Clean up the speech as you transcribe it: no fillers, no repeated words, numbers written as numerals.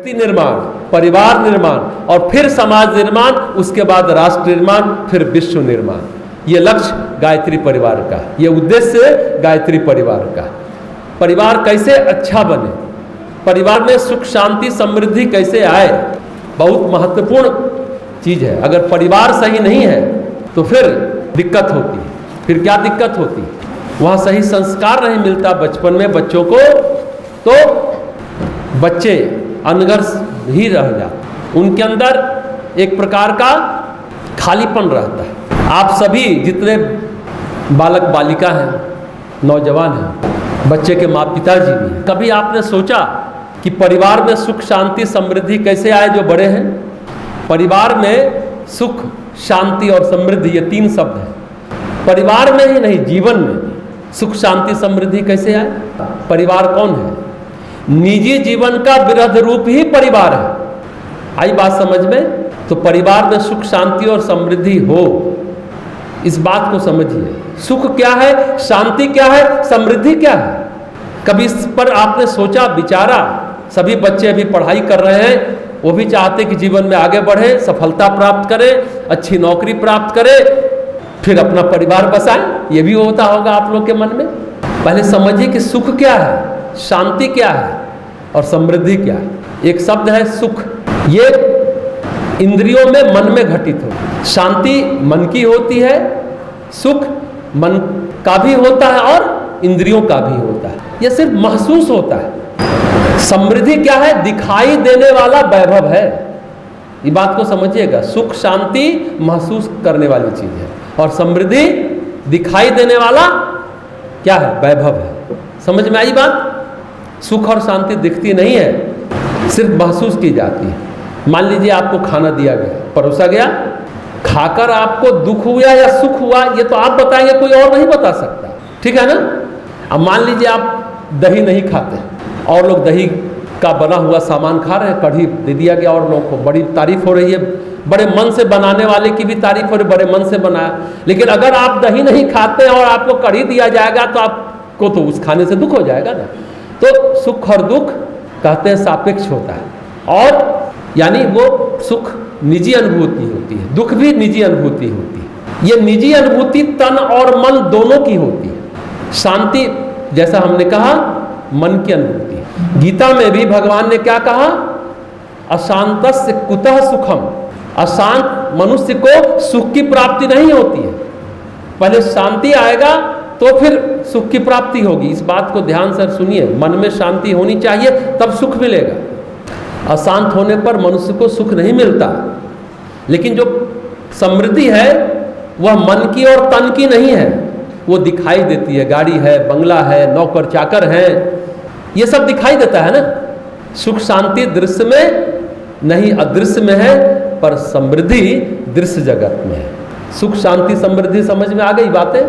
व्यक्ति निर्माण, परिवार निर्माण और फिर समाज निर्माण, उसके बाद राष्ट्र निर्माण, फिर विश्व निर्माण। ये लक्ष्य गायत्री परिवार का, ये उद्देश्य है गायत्री परिवार का। परिवार कैसे अच्छा बने, परिवार में सुख शांति समृद्धि कैसे आए, बहुत महत्वपूर्ण चीज है। अगर परिवार सही नहीं है तो फिर दिक्कत होती है। फिर क्या दिक्कत होती है? वहाँ सही संस्कार नहीं मिलता बचपन में बच्चों को, तो बच्चे अनगढ़ ही रह जाते, उनके अंदर एक प्रकार का खालीपन रहता है। आप सभी जितने बालक बालिका हैं, नौजवान हैं, बच्चे के माँ पिताजी भी हैं, कभी आपने सोचा कि परिवार में सुख शांति समृद्धि कैसे आए जो बड़े हैं? परिवार में सुख शांति और समृद्धि, ये तीन शब्द हैं। परिवार में ही नहीं, जीवन में सुख शांति समृद्धि कैसे आए? परिवार कौन है? निजी जीवन का विरध रूप ही परिवार है। आई बात समझ में? तो परिवार में सुख शांति और समृद्धि हो, इस बात को समझिए। सुख क्या है, शांति क्या है, समृद्धि क्या है? कभी इस पर आपने सोचा, विचारा? सभी बच्चे अभी पढ़ाई कर रहे हैं, वो भी चाहते कि जीवन में आगे बढ़े, सफलता प्राप्त करें, अच्छी नौकरी प्राप्त करें, फिर अपना परिवार बसाएं। ये भी होता होगा आप लोग के मन में। पहले समझिए कि सुख क्या है, शांति क्या है और समृद्धि क्या है। एक शब्द है सुख, ये इंद्रियों में, मन में घटित हो। शांति मन की होती है, सुख मन का भी होता है और इंद्रियों का भी होता है, ये सिर्फ महसूस होता है। समृद्धि क्या है? दिखाई देने वाला वैभव है। ये बात को समझिएगा। सुख शांति महसूस करने वाली चीज है और समृद्धि दिखाई देने वाला क्या है? वैभव है। समझ में आई बात? सुख और शांति दिखती नहीं है, सिर्फ महसूस की जाती है। मान लीजिए आपको खाना दिया गया, परोसा गया, खाकर आपको दुख हुआ या सुख हुआ, ये तो आप बताएंगे, कोई और नहीं बता सकता, ठीक है ना? अब मान लीजिए आप दही नहीं खाते और लोग दही का बना हुआ सामान खा रहे हैं, कढ़ी दे दिया गया और लोगों को बड़ी तारीफ हो रही है, बड़े मन से बनाने वाले की भी तारीफ हो रही, बड़े मन से बनाया। लेकिन अगर आप दही नहीं खाते और आपको कढ़ी दिया जाएगा तो आपको तो उस खाने से दुख हो जाएगा ना। तो सुख और दुख कहते हैं सापेक्ष होता है, और यानी वो सुख निजी अनुभूति होती है, दुख भी निजी अनुभूति होती है। ये निजी अनुभूति तन और मन दोनों की होती है। शांति, जैसा हमने कहा, मन की अनुभूति। गीता में भी भगवान ने क्या कहा? अशांतस्य कुतः सुखम। अशांत मनुष्य को सुख की प्राप्ति नहीं होती है। पहले शांति आएगा तो फिर सुख की प्राप्ति होगी। इस बात को ध्यान से सुनिए। मन में शांति होनी चाहिए, तब सुख मिलेगा। अशांत होने पर मनुष्य को सुख नहीं मिलता। लेकिन जो समृद्धि है वह मन की और तन की नहीं है, वो दिखाई देती है। गाड़ी है, बंगला है, नौकर चाकर है, ये सब दिखाई देता है ना। सुख शांति दृश्य में नहीं, अदृश्य में है, पर समृद्धि दृश्य जगत में है। सुख शांति समृद्धि समझ में आ गई बातें?